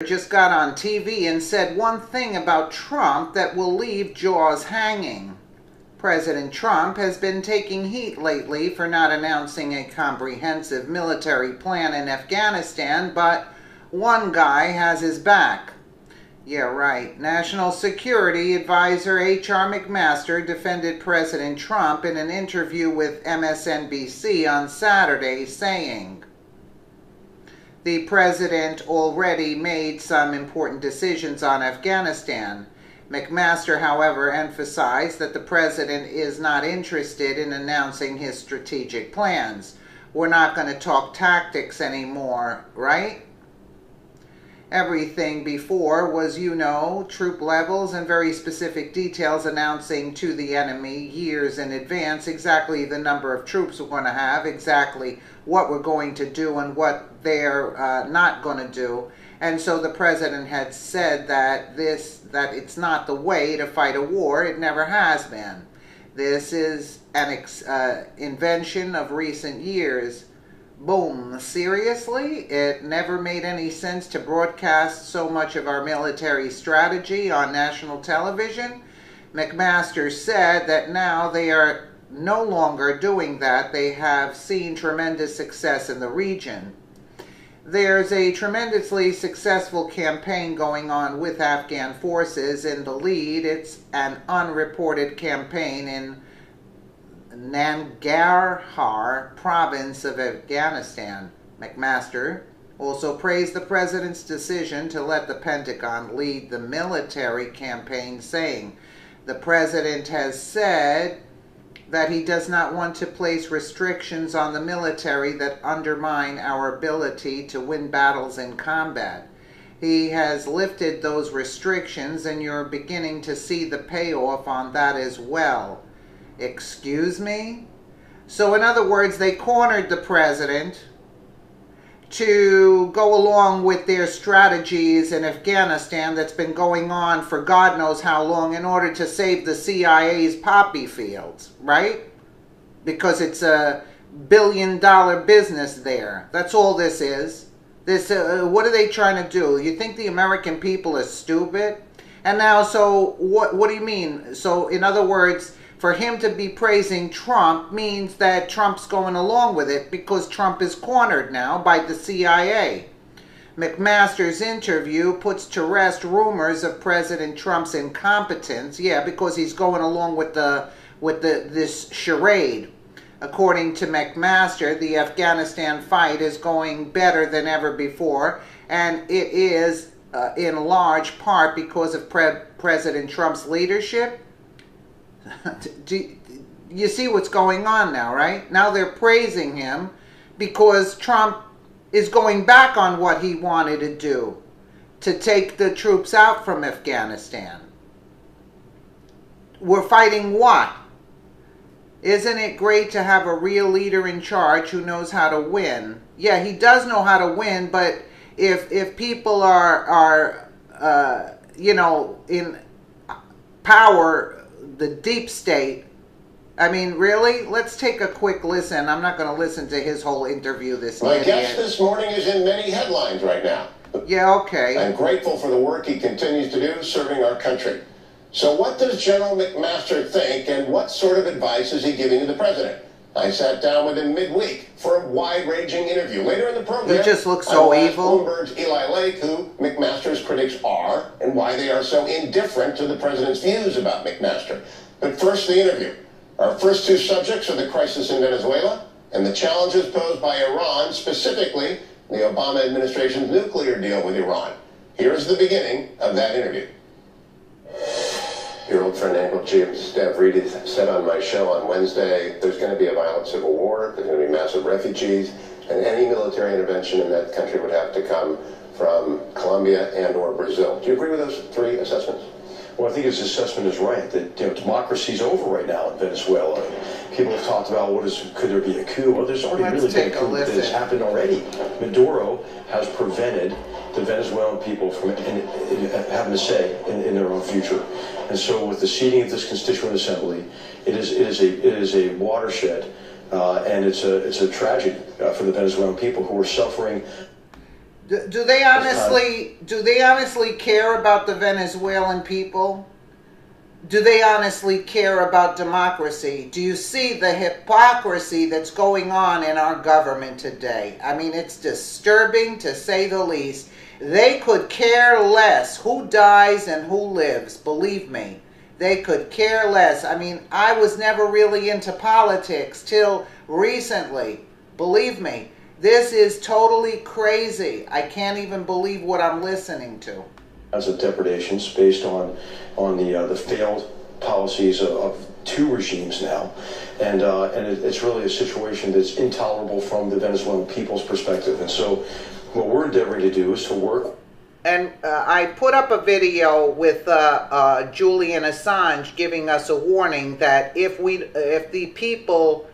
Just got on TV and said one thing about Trump that will leave jaws hanging. President Trump has been taking heat lately for not announcing a comprehensive military plan in Afghanistan, but one guy has his back. Yeah, right. National Security Advisor H.R. Mcmaster defended President Trump in an interview with MSNBC on Saturday, saying, "The president already made some important decisions on Afghanistan." McMaster, however, emphasized that the president is not interested in announcing his strategic plans. "We're not going to talk tactics anymore, right? Everything before was, troop levels and very specific details announcing to the enemy years in advance exactly the number of troops we're going to have, exactly what we're going to do and what they're not going to do." And so the president had said that it's not the way to fight a war. It never has been. This is an invention of recent years. Boom. Seriously? It never made any sense to broadcast so much of our military strategy on national television? McMaster said that now they are no longer doing that. They have seen tremendous success in the region. There's a tremendously successful campaign going on with Afghan forces in the lead. It's an unreported campaign in Nangarhar province of Afghanistan. McMaster also praised the president's decision to let the Pentagon lead the military campaign, saying, "The president has said that he does not want to place restrictions on the military that undermine our ability to win battles in combat. He has lifted those restrictions, and you're beginning to see the payoff on that as well." Excuse me? So in other words, they cornered the president to go along with their strategies in Afghanistan that's been going on for God knows how long in order to save the CIA's poppy fields, right? Because it's a billion-dollar business there. That's all this is. What are they trying to do? You think the American people are stupid? And now, so what do you mean? So in other words, for him to be praising Trump means that Trump's going along with it because Trump is cornered now by the CIA. McMaster's interview puts to rest rumors of President Trump's incompetence. Yeah, because he's going along with this charade. According to McMaster, the Afghanistan fight is going better than ever before, and it is in large part because of President Trump's leadership. Do you see what's going on now, right? Now they're praising him because Trump is going back on what he wanted to do, to take the troops out from Afghanistan. We're fighting what? Isn't it great to have a real leader in charge who knows how to win? Yeah, he does know how to win, but if people are in power, the deep state, I mean, really? Let's take a quick listen. I'm not going to listen to his whole interview, this My idiot. guest this morning is in many headlines right now. Yeah, okay. I'm grateful for the work he continues to do serving our country. So what does General McMaster think, and what sort of advice is he giving to the president? I sat down with him midweek for a wide-ranging interview. Later in the program, He just looks so evil. Bloomberg's Eli Lake who McMaster's critics are and why they are so indifferent to the president's views about McMaster. But first, the interview. Our first two subjects are the crisis in Venezuela and the challenges posed by Iran, specifically the Obama administration's nuclear deal with Iran. Here is the beginning of that interview. Your old friend Uncle James Stavridis said on my show on Wednesday, there's going to be a violent civil war, there's going to be massive refugees, and any military intervention in that country would have to come from Colombia and or Brazil. Do you agree with those three assessments? Well, I think his assessment is right, that democracy's over right now in Venezuela. People have talked about could there be a coup? Well, there's already really been a coup that has happened already. Maduro has prevented the Venezuelan people from having a say in their own future. And so with the seating of this Constituent Assembly, it is a watershed, and it's a tragedy for the Venezuelan people who are suffering. Do they honestly care about the Venezuelan people? Do they honestly care about democracy? Do you see the hypocrisy that's going on in our government today? I mean, it's disturbing to say the least. They could care less who dies and who lives, believe me. They could care less. I mean, I was never really into politics till recently, believe me. This is totally crazy. I can't even believe what I'm listening to. As of depredations based on the failed policies of two regimes now, and it's really a situation that's intolerable from the Venezuelan people's perspective. And so, what we're endeavoring to do is to work. And I put up a video with Julian Assange giving us a warning that if the people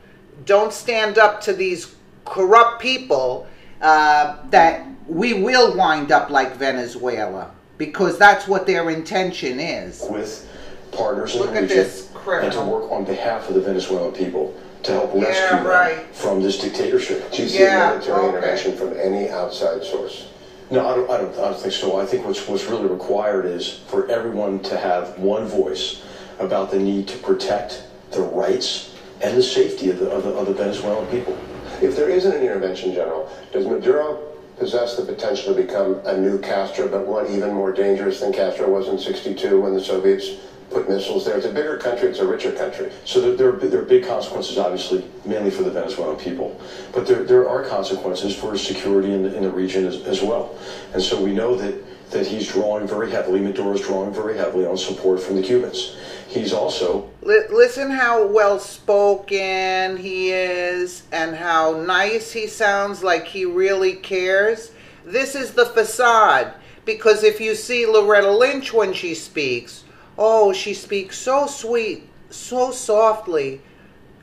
don't stand up to these corrupt people, that we will wind up like Venezuela, because that's what their intention is. With partners in the region, and to work on behalf of the Venezuelan people to help rescue them from this dictatorship. Do you see military intervention from any outside source? No, I don't think so. I think what's really required is for everyone to have one voice about the need to protect the rights and the safety of the Venezuelan people. If there isn't an intervention, General, does Maduro possess the potential to become a new Castro, but one even more dangerous than Castro was in '62 when the Soviets put missiles there? It's a bigger country, it's a richer country. So there are big consequences, obviously, mainly for the Venezuelan people. But there are consequences for security in the region as well. And so we know that he's drawing very heavily, Maduro's drawing very heavily on support from the Cubans. He's also... Listen how well-spoken he is and how nice he sounds, like he really cares. This is the facade. Because if you see Loretta Lynch when she speaks, oh, she speaks so sweet, so softly.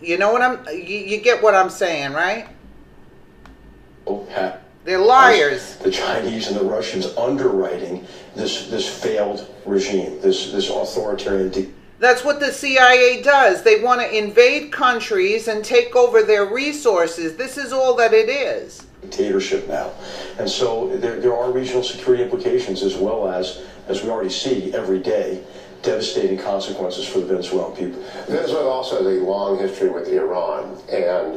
You know you get what I'm saying, right? They're liars. The Chinese and the Russians underwriting this failed regime, this authoritarian. That's what the CIA does. They want to invade countries and take over their resources. This is all that it is. Dictatorship now. And so there are regional security implications, as well as we already see every day, devastating consequences for the Venezuelan people. Venezuela also has a long history with Iran, and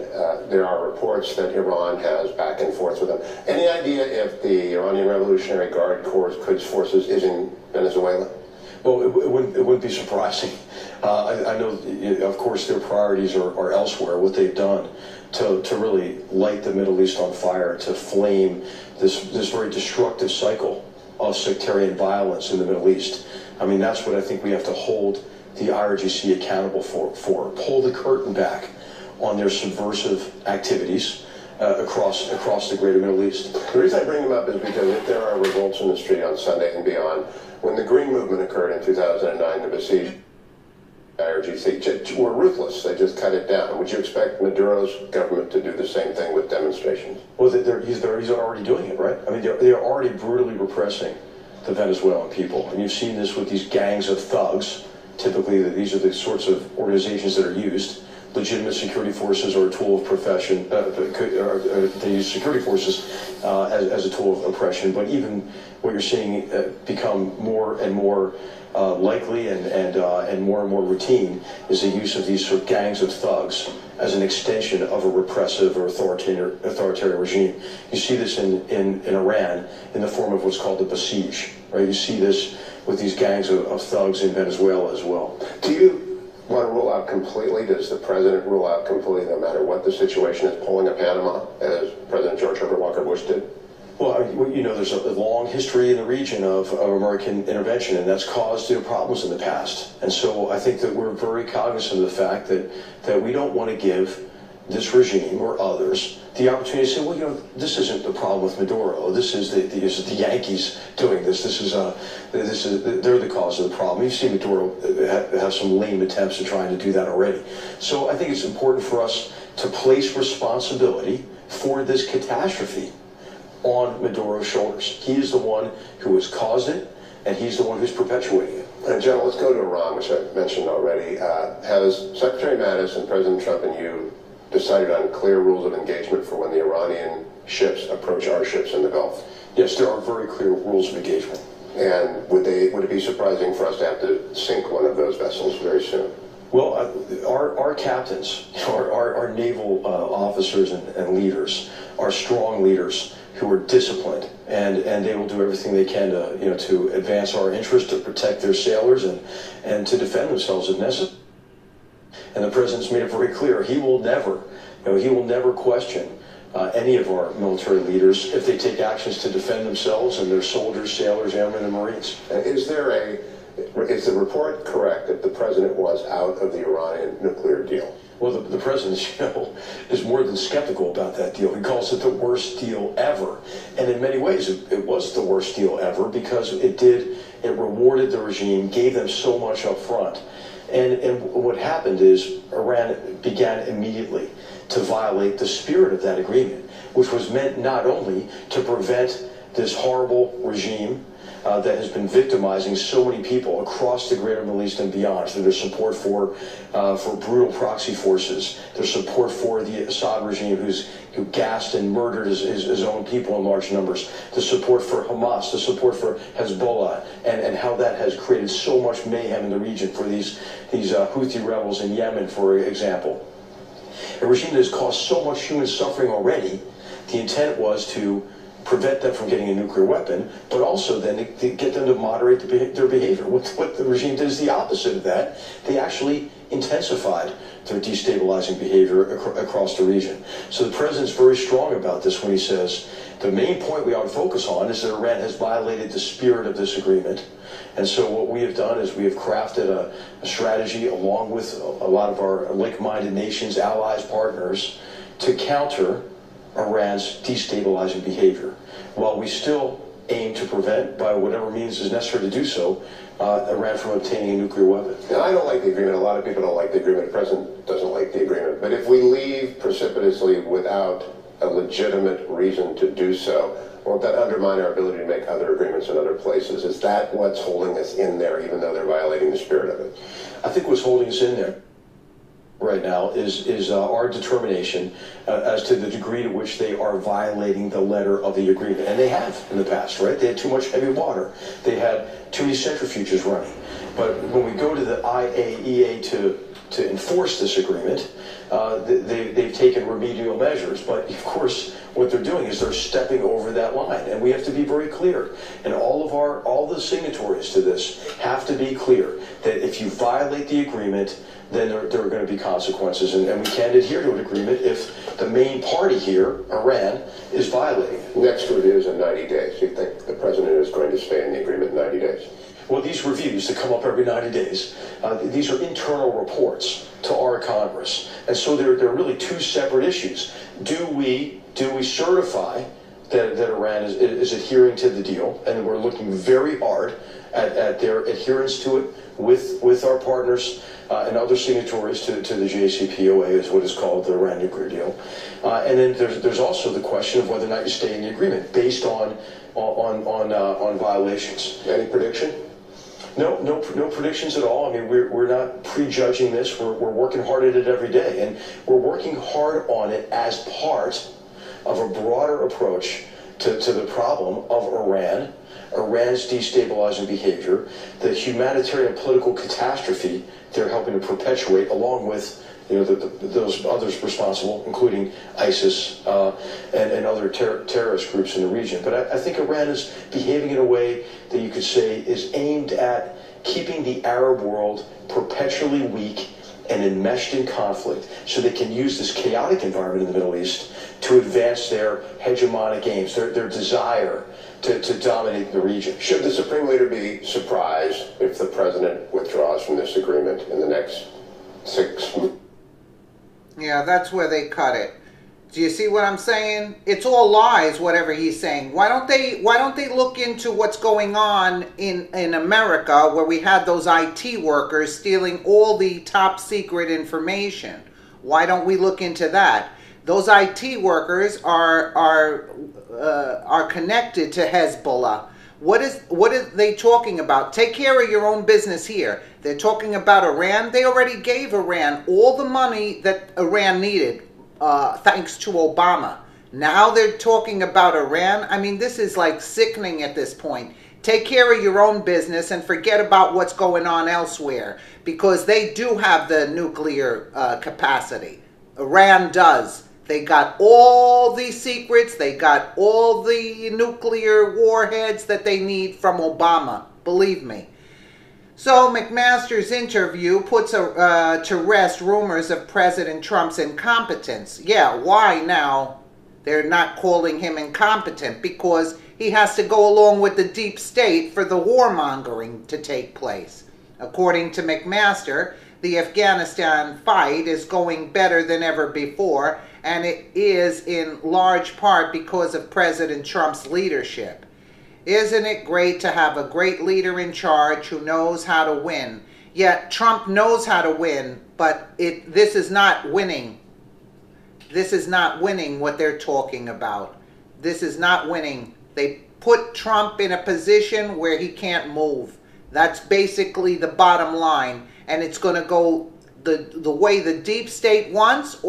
there are reports that Iran has back and forth with them. Any idea if the Iranian Revolutionary Guard Corps Quds forces is in Venezuela? Well, it wouldn't be surprising. I know, of course, their priorities are elsewhere, what they've done to really light the Middle East on fire, to flame this very destructive cycle of sectarian violence in the Middle East. I mean, that's what I think we have to hold the IRGC accountable for. Pull the curtain back on their subversive activities across the greater Middle East. The reason I bring them up is because if there are revolts in the street on Sunday and beyond, when the Green Movement occurred in 2009, the besieged IRGC were ruthless. They just cut it down. Would you expect Maduro's government to do the same thing with demonstrations? Well, he's already doing it, right? I mean, they're already brutally repressing the Venezuelan people. And you've seen this with these gangs of thugs. Typically, these are the sorts of organizations that are used. Legitimate security forces are a tool of profession. They use security forces as a tool of oppression. But even what you're seeing become more and more likely and more reroutine is the use of these sort of gangs of thugs as an extension of a repressive or authoritarian regime. You see this in Iran in the form of what's called the besiege, right? You see this with these gangs of thugs in Venezuela as well. Do you want to rule out completely? Does the president rule out completely, no matter what the situation is, pulling a Panama, as President George Herbert Walker Bush did? Well, you know, there's a long history in the region of American intervention, and that's caused problems in the past. And so I think that we're very cognizant of the fact that we don't want to give this regime or others the opportunity to say, well, you know, this isn't the problem with Maduro. This is the Yankees doing this. They're the cause of the problem. You've seen Maduro have some lame attempts at trying to do that already. So I think it's important for us to place responsibility for this catastrophe on Maduro's shoulders. He is the one who has caused it, and he's the one who's perpetuating it. And General, let's go to Iran, which I mentioned already. Has Secretary Mattis and President Trump and you decided on clear rules of engagement for when the Iranian ships approach our ships in the Gulf? Yes, there are very clear rules of engagement. And would it be surprising for us to have to sink one of those vessels very soon? Well, our captains, our naval officers and leaders are strong leaders who are disciplined, and they will do everything they can to to advance our interest, to protect their sailors, and to defend themselves if necessary. And the president's made it very clear he will never question any of our military leaders if they take actions to defend themselves and their soldiers, sailors, airmen, and Marines. Is the report correct that the president was out of the Iranian nuclear deal? Well, the president, is more than skeptical about that deal. He calls it the worst deal ever. And in many ways, it was the worst deal ever because it rewarded the regime, gave them so much up front. And what happened is Iran began immediately to violate the spirit of that agreement, which was meant not only to prevent this horrible regime that has been victimizing so many people across the greater Middle East and beyond through their support for brutal proxy forces, their support for the Assad regime who gassed and murdered his own people in large numbers, the support for Hamas, the support for Hezbollah, and how that has created so much mayhem in the region for these Houthi rebels in Yemen, for example. A regime that has caused so much human suffering already. The intent was to prevent them from getting a nuclear weapon, but also then to get them to moderate their behavior. What the regime did is the opposite of that. They actually intensified their destabilizing behavior across the region. So the president's very strong about this when he says the main point we ought to focus on is that Iran has violated the spirit of this agreement. And so what we have done is we have crafted a strategy along with a lot of our like-minded nations, allies, partners, to counter Iran's destabilizing behavior, while we still aim to prevent, by whatever means is necessary to do so, Iran from obtaining a nuclear weapon. Now, I don't like the agreement. A lot of people don't like the agreement. The president doesn't like the agreement. But if we leave precipitously without a legitimate reason to do so, won't that undermine our ability to make other agreements in other places? Is that what's holding us in there, even though they're violating the spirit of it? I think what's holding us in there right now is our determination as to the degree to which they are violating the letter of the agreement. And they have in the past, right? They had too much heavy water. They had too many centrifuges running. But when we go to the IAEA to enforce this agreement, they've taken remedial measures. But of course, what they're doing is they're stepping over that line. And we have to be very clear. And all the signatories to this have to be clear that if you violate the agreement, then there are going to be consequences. And we can't adhere to an agreement if the main party here, Iran, is violating it. Next review is in 90 days. Do you think the president is going to stay in the agreement in 90 days? Well, these reviews that come up every 90 days, these are internal reports to our Congress. And so they're really two separate issues. Do we certify that Iran is adhering to the deal? And we're looking very hard at their adherence to it with our partners and other signatories to the JCPOA, is what is called the Iran nuclear deal. And then there's also the question of whether or not you stay in the agreement based on violations. Any prediction? No predictions at all. I mean, we're not prejudging this. We're working hard at it every day, and we're working hard on it as part of a broader approach to the problem of Iran's destabilizing behavior, the humanitarian and political catastrophe they're helping to perpetuate, along with those others responsible, including ISIS and other terrorist groups in the region. But I think Iran is behaving in a way that you could say is aimed at keeping the Arab world perpetually weak and enmeshed in conflict, so they can use this chaotic environment in the Middle East to advance their hegemonic aims, their desire to dominate the region. Should the Supreme Leader be surprised if the president withdraws from this agreement in the next 6 months? Yeah, that's where they cut it. Do you see what I'm saying? It's all lies, whatever he's saying. Why don't they look into what's going on in America, where we had those IT workers stealing all the top secret information? Why don't we look into that? Those IT workers are connected to Hezbollah. What are they talking about? Take care of your own business here. They're talking about Iran. They already gave Iran all the money that Iran needed, thanks to Obama. Now they're talking about Iran. I mean, this is like sickening at this point. Take care of your own business and forget about what's going on elsewhere, because they do have the nuclear capacity. Iran does. They got all the secrets. They got all the nuclear warheads that they need from Obama. Believe me. So Mcmasters' interview puts to rest rumors of President Trump's incompetence. Yeah, why now they're not calling him incompetent? Because he has to go along with the deep state for the warmongering to take place. According to Mcmaster, the Afghanistan fight is going better than ever before, and it is in large part because of President Trump's leadership. Isn't it great to have a great leader in charge who knows how to win? Yet Trump knows how to win, but this is not winning. This is not winning what they're talking about. This is not winning. They put Trump in a position where he can't move. That's basically the bottom line. And it's going to go the way the deep state wants.